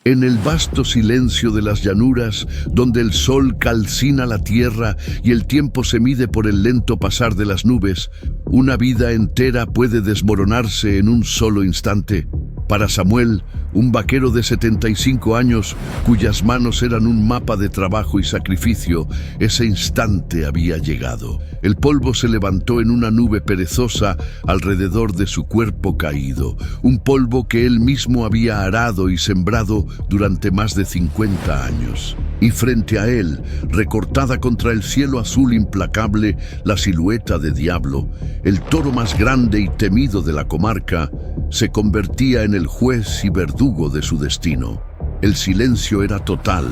En el vasto silencio de las llanuras, donde el sol calcina la tierra y el tiempo se mide por el lento pasar de las nubes, una vida entera puede desmoronarse en un solo instante. Para Samuel, un vaquero de 75 años, cuyas manos eran un mapa de trabajo y sacrificio, ese instante había llegado. El polvo se levantó en una nube perezosa alrededor de su cuerpo caído, un polvo que él mismo había arado y sembrado durante más de 50 años. Y frente a él, recortada contra el cielo azul implacable, la silueta de Diablo, el toro más grande y temido de la comarca, se convertía en el juez y verdugo de su destino. El silencio era total,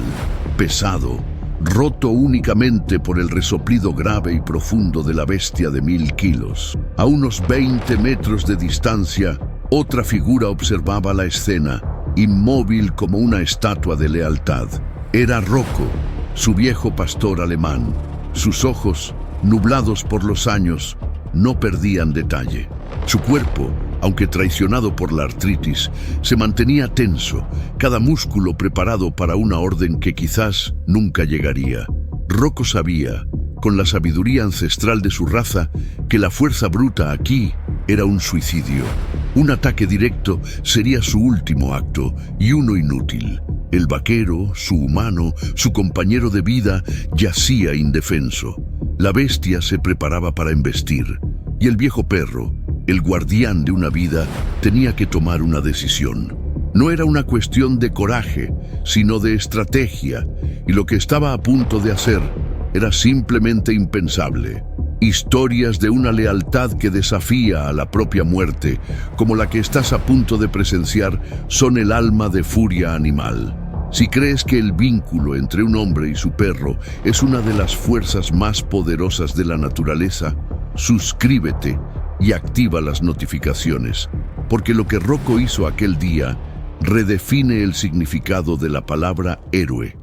pesado, roto únicamente por el resoplido grave y profundo de la bestia de 1000 kilos. A unos 20 metros de distancia, otra figura observaba la escena, inmóvil como una estatua de lealtad. Era Rocco, su viejo pastor alemán. Sus ojos, nublados por los años, no perdían detalle. Su cuerpo, aunque traicionado por la artritis, se mantenía tenso, cada músculo preparado para una orden que quizás nunca llegaría. Rocco sabía, con la sabiduría ancestral de su raza, que la fuerza bruta aquí era un suicidio. Un ataque directo sería su último acto, y uno inútil. El vaquero, su humano, su compañero de vida, yacía indefenso. La bestia se preparaba para embestir, y el viejo perro, el guardián de una vida, tenía que tomar una decisión. No era una cuestión de coraje, sino de estrategia, y lo que estaba a punto de hacer era simplemente impensable. Historias de una lealtad que desafía a la propia muerte, como la que estás a punto de presenciar, son el alma de furia animal. Si crees que el vínculo entre un hombre y su perro es una de las fuerzas más poderosas de la naturaleza, suscríbete y activa las notificaciones, porque lo que Rocco hizo aquel día redefine el significado de la palabra héroe.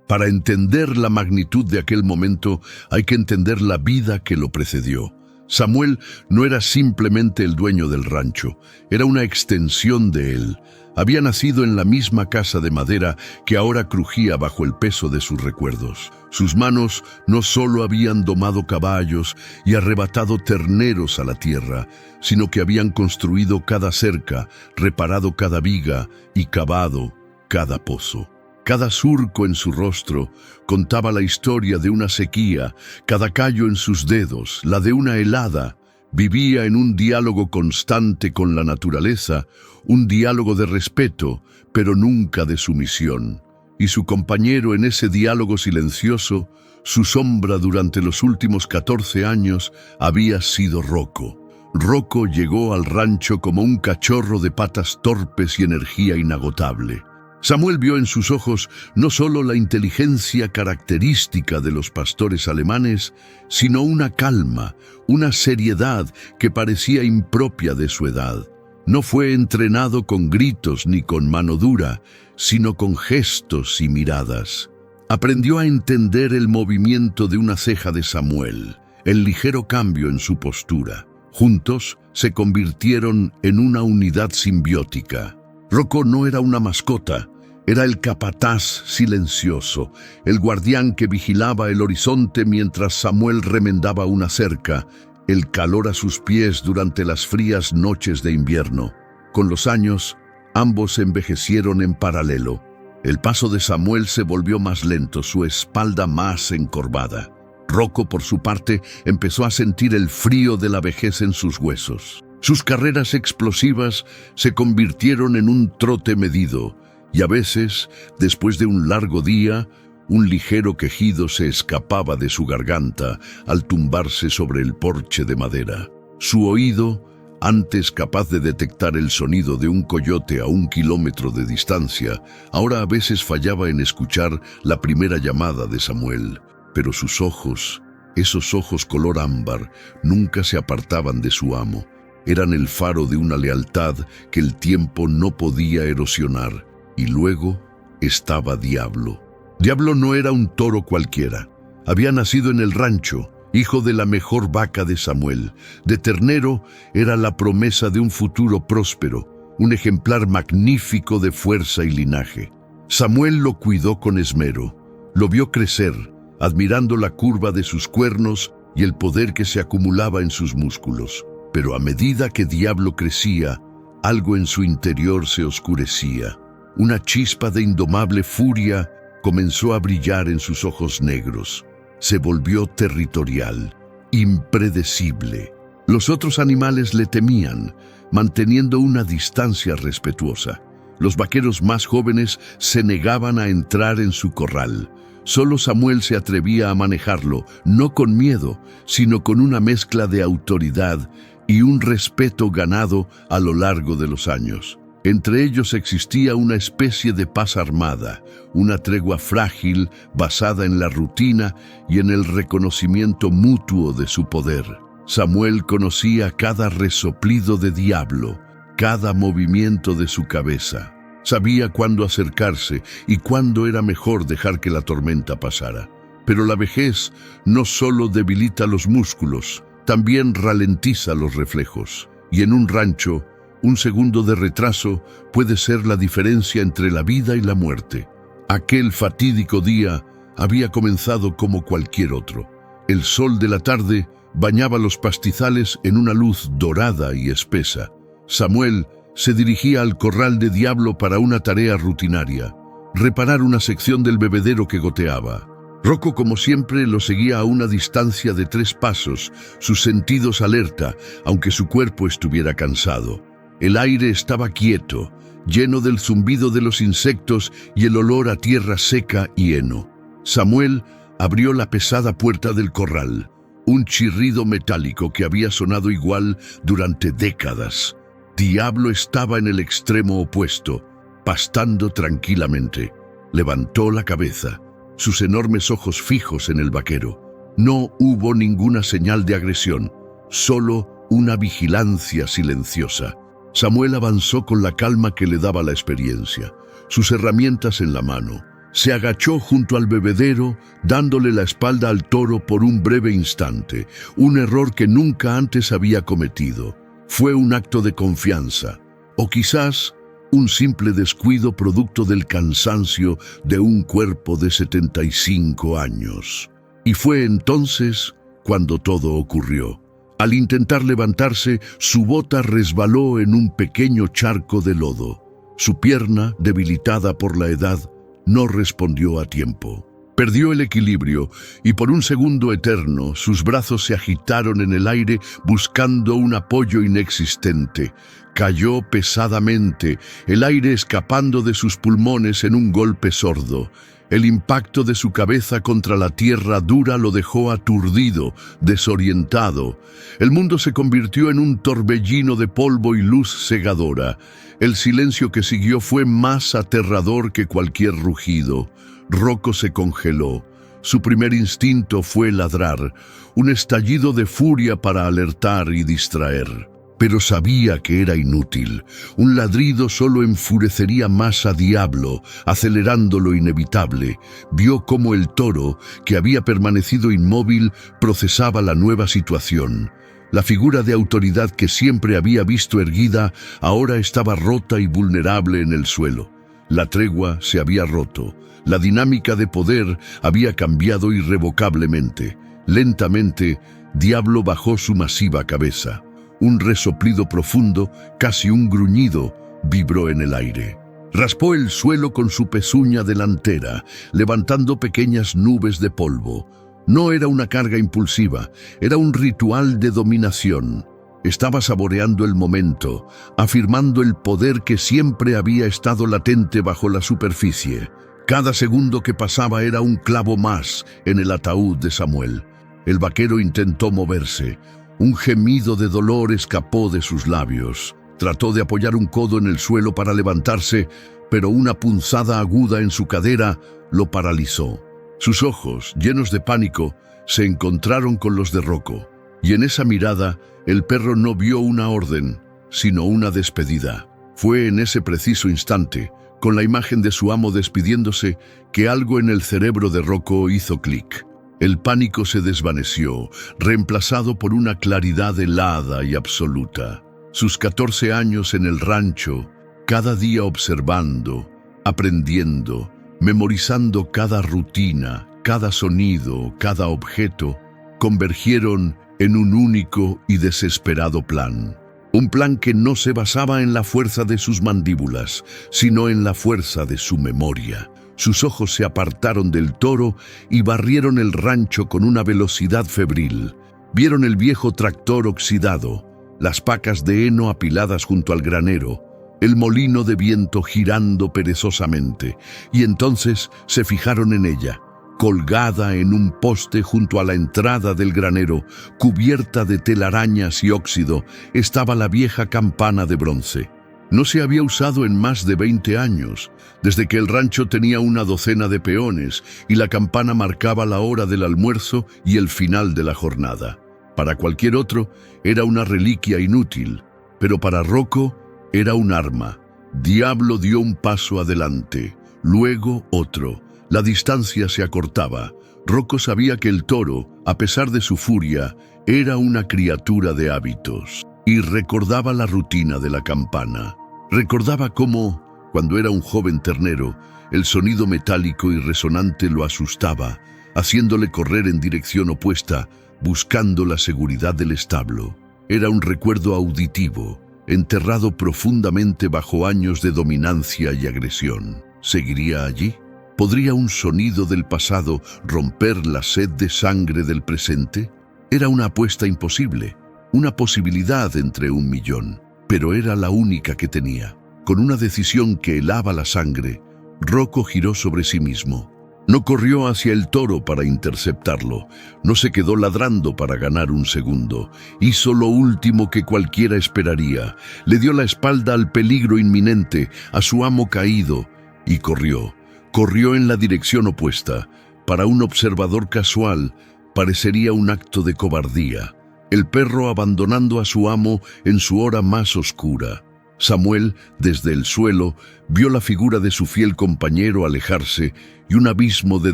Para entender la magnitud de aquel momento, hay que entender la vida que lo precedió. Samuel no era simplemente el dueño del rancho, era una extensión de él. Había nacido en la misma casa de madera que ahora crujía bajo el peso de sus recuerdos. Sus manos no solo habían domado caballos y arrebatado terneros a la tierra, sino que habían construido cada cerca, reparado cada viga y cavado cada pozo. Cada surco en su rostro contaba la historia de una sequía, cada callo en sus dedos, la de una helada. Vivía en un diálogo constante con la naturaleza, un diálogo de respeto, pero nunca de sumisión. Y su compañero en ese diálogo silencioso, su sombra durante los últimos 14 años, había sido Rocco. Rocco llegó al rancho como un cachorro de patas torpes y energía inagotable. Samuel vio en sus ojos no solo la inteligencia característica de los pastores alemanes, sino una calma, una seriedad que parecía impropia de su edad. No fue entrenado con gritos ni con mano dura, sino con gestos y miradas. Aprendió a entender el movimiento de una ceja de Samuel, el ligero cambio en su postura. Juntos se convirtieron en una unidad simbiótica. Rocco no era una mascota, era el capataz silencioso, el guardián que vigilaba el horizonte mientras Samuel remendaba una cerca, el calor a sus pies durante las frías noches de invierno. Con los años, ambos envejecieron en paralelo. El paso de Samuel se volvió más lento, su espalda más encorvada. Rocco, por su parte, empezó a sentir el frío de la vejez en sus huesos. Sus carreras explosivas se convirtieron en un trote medido, y a veces, después de un largo día, un ligero quejido se escapaba de su garganta al tumbarse sobre el porche de madera. Su oído, antes capaz de detectar el sonido de un coyote a 1 kilómetro de distancia, ahora a veces fallaba en escuchar la primera llamada de Samuel. Pero sus ojos, esos ojos color ámbar, nunca se apartaban de su amo. Eran el faro de una lealtad que el tiempo no podía erosionar. Y luego estaba Diablo. Diablo no era un toro cualquiera. Había nacido en el rancho, hijo de la mejor vaca de Samuel. De ternero era la promesa de un futuro próspero. un ejemplar magnífico de fuerza y linaje. Samuel lo cuidó con esmero, lo vio crecer, admirando la curva de sus cuernos y el poder que se acumulaba en sus músculos. Pero a medida que Diablo crecía, algo en su interior se oscurecía. Una chispa de indomable furia comenzó a brillar en sus ojos negros. Se volvió territorial, impredecible. Los otros animales le temían, manteniendo una distancia respetuosa. Los vaqueros más jóvenes se negaban a entrar en su corral. Solo Samuel se atrevía a manejarlo, no con miedo, sino con una mezcla de autoridad y un respeto ganado a lo largo de los años. Entre ellos existía una especie de paz armada, una tregua frágil basada en la rutina y en el reconocimiento mutuo de su poder. Samuel conocía cada resoplido de Diablo, cada movimiento de su cabeza. Sabía cuándo acercarse y cuándo era mejor dejar que la tormenta pasara. Pero la vejez no solo debilita los músculos, también ralentiza los reflejos. Y en un rancho, un segundo de retraso puede ser la diferencia entre la vida y la muerte. Aquel fatídico día había comenzado como cualquier otro. El sol de la tarde bañaba los pastizales en una luz dorada y espesa. Samuel se dirigía al corral de Diablo para una tarea rutinaria, reparar una sección del bebedero que goteaba. Rocco, como siempre, lo seguía a una distancia de 3 pasos, sus sentidos alerta, aunque su cuerpo estuviera cansado. El aire estaba quieto, lleno del zumbido de los insectos y el olor a tierra seca y heno. Samuel abrió la pesada puerta del corral, un chirrido metálico que había sonado igual durante décadas. Diablo estaba en el extremo opuesto, pastando tranquilamente. Levantó la cabeza, sus enormes ojos fijos en el vaquero. No hubo ninguna señal de agresión, solo una vigilancia silenciosa. Samuel avanzó con la calma que le daba la experiencia, sus herramientas en la mano. Se agachó junto al bebedero, dándole la espalda al toro por un breve instante, un error que nunca antes había cometido. Fue un acto de confianza, o quizás un simple descuido producto del cansancio de un cuerpo de 75 años. Y fue entonces cuando todo ocurrió. Al intentar levantarse, su bota resbaló en un pequeño charco de lodo. Su pierna, debilitada por la edad, no respondió a tiempo. Perdió el equilibrio y por un segundo eterno sus brazos se agitaron en el aire buscando un apoyo inexistente. Cayó pesadamente, el aire escapando de sus pulmones en un golpe sordo. El impacto de su cabeza contra la tierra dura lo dejó aturdido, desorientado. El mundo se convirtió en un torbellino de polvo y luz cegadora. El silencio que siguió fue más aterrador que cualquier rugido. Rocco se congeló. Su primer instinto fue ladrar, un estallido de furia para alertar y distraer. Pero sabía que era inútil. Un ladrido solo enfurecería más a Diablo, acelerando lo inevitable. Vio cómo el toro, que había permanecido inmóvil, procesaba la nueva situación. La figura de autoridad que siempre había visto erguida, ahora estaba rota y vulnerable en el suelo. La tregua se había roto. La dinámica de poder había cambiado irrevocablemente. Lentamente, Diablo bajó su masiva cabeza. Un resoplido profundo, casi un gruñido, vibró en el aire. Raspó el suelo con su pezuña delantera, levantando pequeñas nubes de polvo. No era una carga impulsiva, era un ritual de dominación. Estaba saboreando el momento, afirmando el poder que siempre había estado latente bajo la superficie. Cada segundo que pasaba era un clavo más en el ataúd de Samuel. El vaquero intentó moverse. Un gemido de dolor escapó de sus labios. Trató de apoyar un codo en el suelo para levantarse, pero una punzada aguda en su cadera lo paralizó. Sus ojos, llenos de pánico, se encontraron con los de Rocco, y en esa mirada el perro no vio una orden, sino una despedida. Fue en ese preciso instante, con la imagen de su amo despidiéndose, que algo en el cerebro de Rocco hizo clic. El pánico se desvaneció, reemplazado por una claridad helada y absoluta. Sus 14 años en el rancho, cada día observando, aprendiendo, memorizando cada rutina, cada sonido, cada objeto, convergieron en un único y desesperado plan. Un plan que no se basaba en la fuerza de sus mandíbulas, sino en la fuerza de su memoria. Sus ojos se apartaron del toro y barrieron el rancho con una velocidad febril. Vieron el viejo tractor oxidado, las pacas de heno apiladas junto al granero, el molino de viento girando perezosamente, y entonces se fijaron en ella. Colgada en un poste junto a la entrada del granero, cubierta de telarañas y óxido, estaba la vieja campana de bronce. No se había usado en más de 20 años, desde que el rancho tenía una docena de peones y la campana marcaba la hora del almuerzo y el final de la jornada. Para cualquier otro, era una reliquia inútil, pero para Rocco era un arma. Diablo dio un paso adelante, luego otro. La distancia se acortaba. Rocco sabía que el toro, a pesar de su furia, era una criatura de hábitos. Y recordaba la rutina de la campana. Recordaba cómo, cuando era un joven ternero, el sonido metálico y resonante lo asustaba, haciéndole correr en dirección opuesta, buscando la seguridad del establo. Era un recuerdo auditivo, enterrado profundamente bajo años de dominancia y agresión. ¿Seguiría allí? ¿Podría un sonido del pasado romper la sed de sangre del presente? Era una apuesta imposible, una posibilidad entre 1.000.000, pero era la única que tenía. Con una decisión que helaba la sangre, Rocco giró sobre sí mismo. No corrió hacia el toro para interceptarlo, no se quedó ladrando para ganar un segundo. Hizo lo último que cualquiera esperaría, le dio la espalda al peligro inminente, a su amo caído, y corrió. Corrió en la dirección opuesta. Para un observador casual, parecería un acto de cobardía. El perro abandonando a su amo en su hora más oscura. Samuel, desde el suelo, vio la figura de su fiel compañero alejarse y un abismo de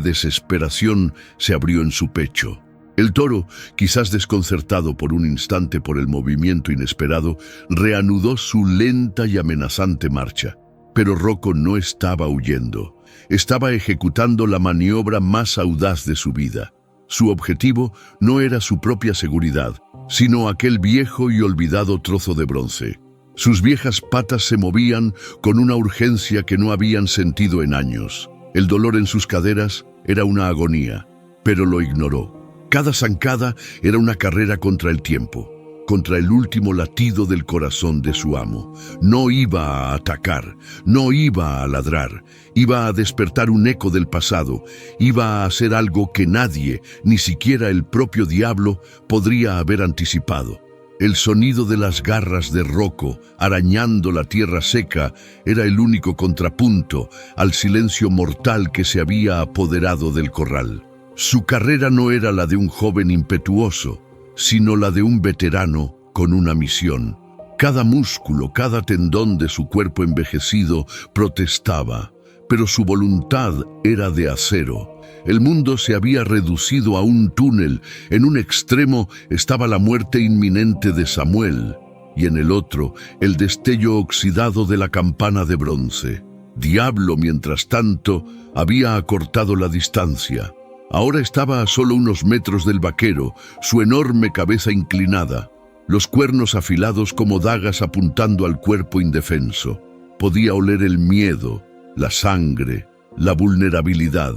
desesperación se abrió en su pecho. El toro, quizás desconcertado por un instante por el movimiento inesperado, reanudó su lenta y amenazante marcha. Pero Rocco no estaba huyendo. Estaba ejecutando la maniobra más audaz de su vida. Su objetivo no era su propia seguridad, sino aquel viejo y olvidado trozo de bronce. Sus viejas patas se movían con una urgencia que no habían sentido en años. El dolor en sus caderas era una agonía, pero lo ignoró. Cada zancada era una carrera contra el tiempo, contra el último latido del corazón de su amo. No iba a atacar, no iba a ladrar, iba a despertar un eco del pasado, iba a hacer algo que nadie, ni siquiera el propio diablo, podría haber anticipado. El sonido de las garras de Rocco arañando la tierra seca era el único contrapunto al silencio mortal que se había apoderado del corral. Su carrera no era la de un joven impetuoso, sino la de un veterano con una misión. Cada músculo, cada tendón de su cuerpo envejecido protestaba, pero su voluntad era de acero. El mundo se había reducido a un túnel. En un extremo estaba la muerte inminente de Samuel, y en el otro, el destello oxidado de la campana de bronce. Diablo, mientras tanto, había acortado la distancia. Ahora estaba a solo unos metros del vaquero, su enorme cabeza inclinada, los cuernos afilados como dagas apuntando al cuerpo indefenso. Podía oler el miedo, la sangre, la vulnerabilidad.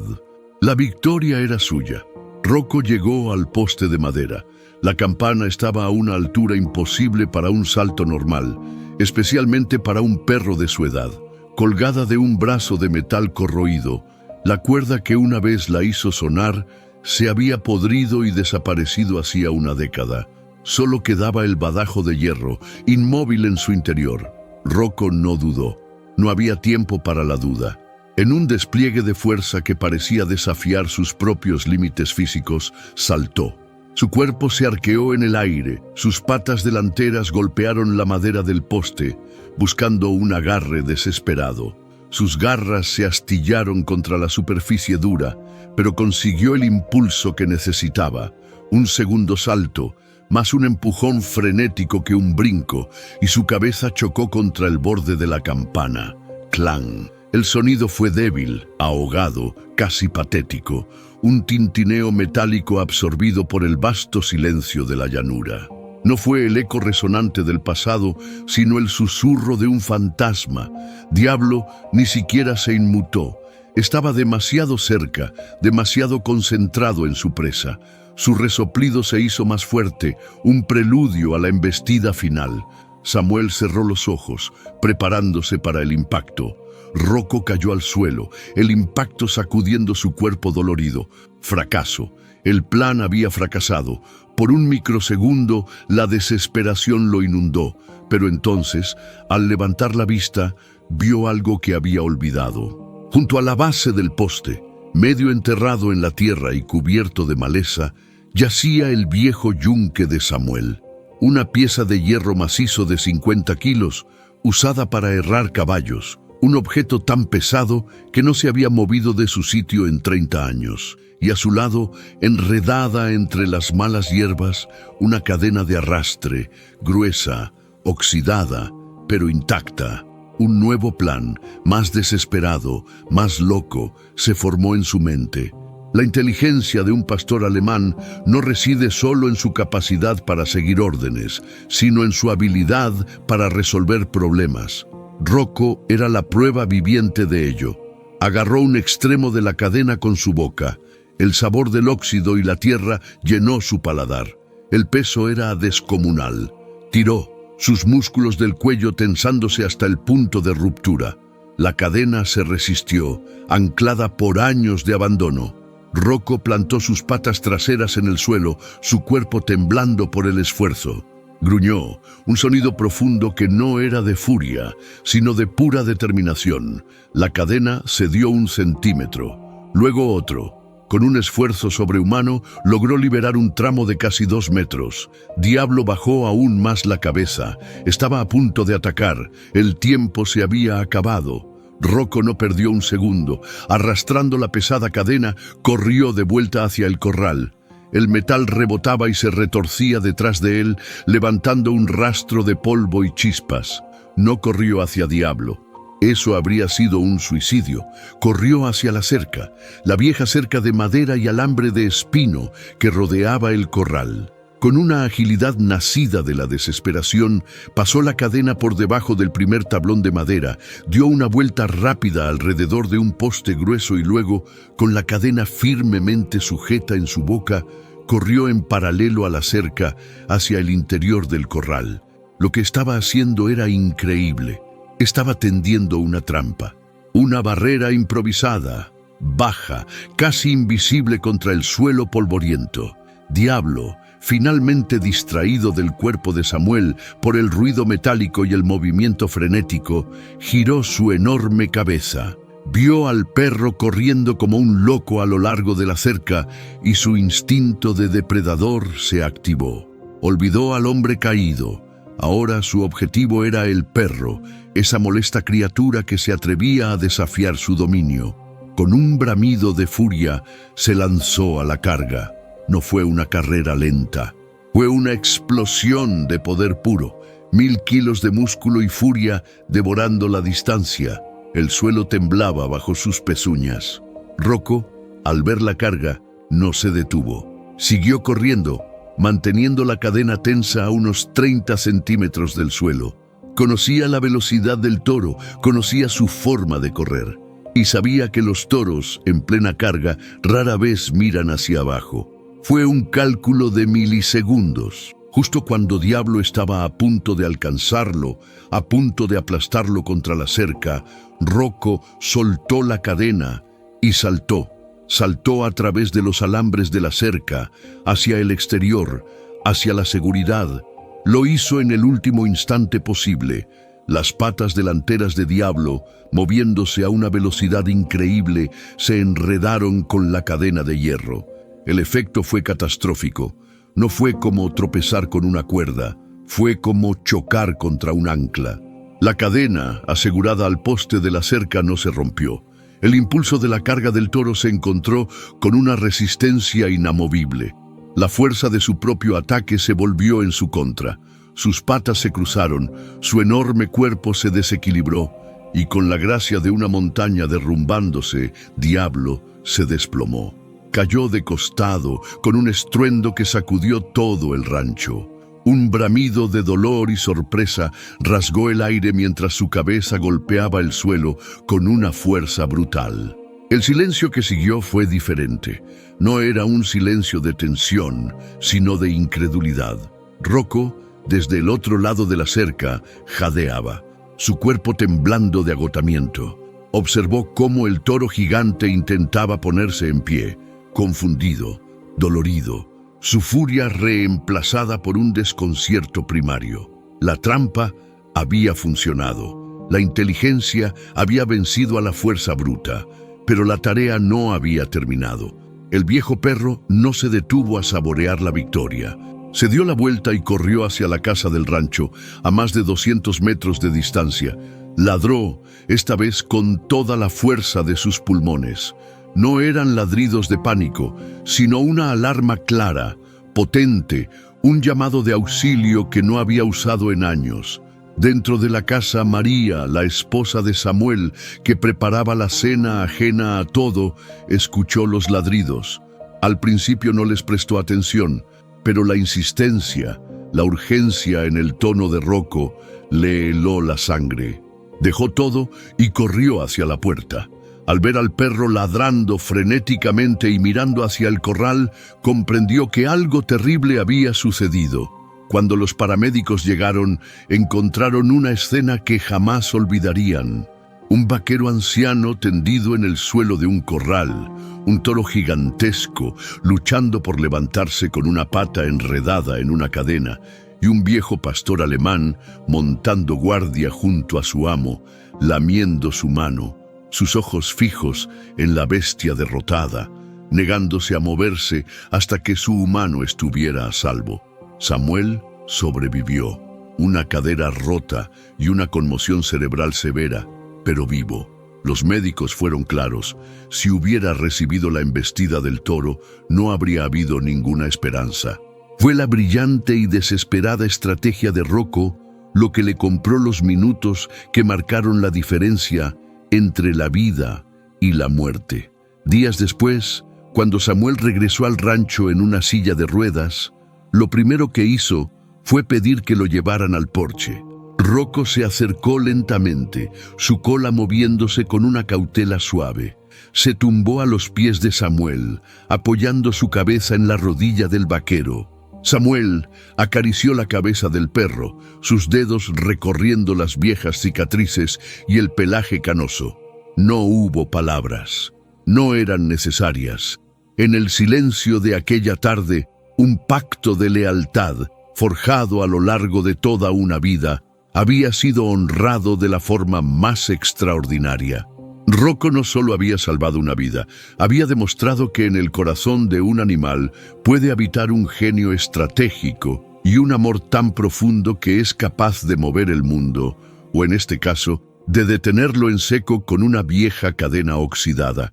La victoria era suya. Rocco llegó al poste de madera. La campana estaba a una altura imposible para un salto normal, especialmente para un perro de su edad. Colgada de un brazo de metal corroído, la cuerda que una vez la hizo sonar se había podrido y desaparecido hacía una década. Solo quedaba el badajo de hierro, inmóvil en su interior. Rocco no dudó. No había tiempo para la duda. En un despliegue de fuerza que parecía desafiar sus propios límites físicos, saltó. Su cuerpo se arqueó en el aire, sus patas delanteras golpearon la madera del poste, buscando un agarre desesperado. Sus garras se astillaron contra la superficie dura, pero consiguió el impulso que necesitaba. Un segundo salto, más un empujón frenético que un brinco, y su cabeza chocó contra el borde de la campana. ¡Clang! El sonido fue débil, ahogado, casi patético, un tintineo metálico absorbido por el vasto silencio de la llanura. No fue el eco resonante del pasado, sino el susurro de un fantasma. Diablo ni siquiera se inmutó. Estaba demasiado cerca, demasiado concentrado en su presa. Su resoplido se hizo más fuerte, un preludio a la embestida final. Samuel cerró los ojos, preparándose para el impacto. Rocco cayó al suelo, el impacto sacudiendo su cuerpo dolorido. Fracaso. El plan había fracasado. Por un microsegundo, la desesperación lo inundó, pero entonces, al levantar la vista, vio algo que había olvidado. Junto a la base del poste, medio enterrado en la tierra y cubierto de maleza, yacía el viejo yunque de Samuel, una pieza de hierro macizo de 50 kilos, usada para herrar caballos, un objeto tan pesado que no se había movido de su sitio en 30 años. Y a su lado, enredada entre las malas hierbas, una cadena de arrastre, gruesa, oxidada, pero intacta. Un nuevo plan, más desesperado, más loco, se formó en su mente. La inteligencia de un pastor alemán no reside solo en su capacidad para seguir órdenes, sino en su habilidad para resolver problemas. Rocco era la prueba viviente de ello. Agarró un extremo de la cadena con su boca. El sabor del óxido y la tierra llenó su paladar. El peso era descomunal. Tiró, sus músculos del cuello tensándose hasta el punto de ruptura. La cadena se resistió, anclada por años de abandono. Rocco plantó sus patas traseras en el suelo, su cuerpo temblando por el esfuerzo. Gruñó, un sonido profundo que no era de furia, sino de pura determinación. La cadena cedió 1 centímetro, luego otro. Con un esfuerzo sobrehumano, logró liberar un tramo de casi 2 metros. Diablo bajó aún más la cabeza. Estaba a punto de atacar. El tiempo se había acabado. Rocco no perdió un segundo. Arrastrando la pesada cadena, corrió de vuelta hacia el corral. El metal rebotaba y se retorcía detrás de él, levantando un rastro de polvo y chispas. No corrió hacia Diablo. Eso habría sido un suicidio. Corrió hacia la cerca, la vieja cerca de madera y alambre de espino que rodeaba el corral. Con una agilidad nacida de la desesperación, pasó la cadena por debajo del primer tablón de madera, dio una vuelta rápida alrededor de un poste grueso y luego, con la cadena firmemente sujeta en su boca, corrió en paralelo a la cerca hacia el interior del corral. Lo que estaba haciendo era increíble. Estaba tendiendo una trampa, una barrera improvisada, baja, casi invisible contra el suelo polvoriento. Diablo, finalmente distraído del cuerpo de Samuel por el ruido metálico y el movimiento frenético, giró su enorme cabeza. Vio al perro corriendo como un loco a lo largo de la cerca y su instinto de depredador se activó. Olvidó al hombre caído. Ahora su objetivo era el perro, esa molesta criatura que se atrevía a desafiar su dominio. Con un bramido de furia, se lanzó a la carga. No fue una carrera lenta, fue una explosión de poder puro. 1000 kilos de músculo y furia devorando la distancia. El suelo temblaba bajo sus pezuñas. Rocco, al ver la carga, no se detuvo. Siguió corriendo, manteniendo la cadena tensa a unos 30 centímetros del suelo. Conocía la velocidad del toro, conocía su forma de correr, y sabía que los toros, en plena carga, rara vez miran hacia abajo. Fue un cálculo de milisegundos. Justo cuando Diablo estaba a punto de alcanzarlo, a punto de aplastarlo contra la cerca, Rocco soltó la cadena y saltó. Saltó a través de los alambres de la cerca, hacia el exterior, hacia la seguridad. Lo hizo en el último instante posible. Las patas delanteras de Diablo, moviéndose a una velocidad increíble, se enredaron con la cadena de hierro. El efecto fue catastrófico. No fue como tropezar con una cuerda, fue como chocar contra un ancla. La cadena, asegurada al poste de la cerca, no se rompió. El impulso de la carga del toro se encontró con una resistencia inamovible. La fuerza de su propio ataque se volvió en su contra. Sus patas se cruzaron, su enorme cuerpo se desequilibró, y con la gracia de una montaña derrumbándose, Diablo se desplomó. Cayó de costado, con un estruendo que sacudió todo el rancho. Un bramido de dolor y sorpresa rasgó el aire mientras su cabeza golpeaba el suelo con una fuerza brutal. El silencio que siguió fue diferente. No era un silencio de tensión, sino de incredulidad. Rocco, desde el otro lado de la cerca, jadeaba, su cuerpo temblando de agotamiento. Observó cómo el toro gigante intentaba ponerse en pie, confundido, dolorido, su furia reemplazada por un desconcierto primario. La trampa había funcionado. La inteligencia había vencido a la fuerza bruta, pero la tarea no había terminado. El viejo perro no se detuvo a saborear la victoria. Se dio la vuelta y corrió hacia la casa del rancho, a más de 200 metros de distancia. Ladró, esta vez con toda la fuerza de sus pulmones. No eran ladridos de pánico, sino una alarma clara, potente, un llamado de auxilio que no había usado en años. Dentro de la casa, María, la esposa de Samuel, que preparaba la cena ajena a todo, escuchó los ladridos. Al principio no les prestó atención, pero la insistencia, la urgencia en el tono de Rocco, le heló la sangre. Dejó todo y corrió hacia la puerta. Al ver al perro ladrando frenéticamente y mirando hacia el corral, comprendió que algo terrible había sucedido. Cuando los paramédicos llegaron, encontraron una escena que jamás olvidarían. Un vaquero anciano tendido en el suelo de un corral, un toro gigantesco luchando por levantarse con una pata enredada en una cadena, y un viejo pastor alemán montando guardia junto a su amo, lamiendo su mano, sus ojos fijos en la bestia derrotada, negándose a moverse hasta que su humano estuviera a salvo. Samuel sobrevivió, una cadera rota y una conmoción cerebral severa, pero vivo. Los médicos fueron claros: si hubiera recibido la embestida del toro, no habría habido ninguna esperanza. Fue la brillante y desesperada estrategia de Rocco lo que le compró los minutos que marcaron la diferencia entre la vida y la muerte. Días después, cuando Samuel regresó al rancho en una silla de ruedas, lo primero que hizo fue pedir que lo llevaran al porche. Rocco se acercó lentamente, su cola moviéndose con una cautela suave. Se tumbó a los pies de Samuel, apoyando su cabeza en la rodilla del vaquero. Samuel acarició la cabeza del perro, sus dedos recorriendo las viejas cicatrices y el pelaje canoso. No hubo palabras. No eran necesarias. En el silencio de aquella tarde, un pacto de lealtad, forjado a lo largo de toda una vida, había sido honrado de la forma más extraordinaria. Rocco no solo había salvado una vida, había demostrado que en el corazón de un animal puede habitar un genio estratégico y un amor tan profundo que es capaz de mover el mundo, o en este caso, de detenerlo en seco con una vieja cadena oxidada.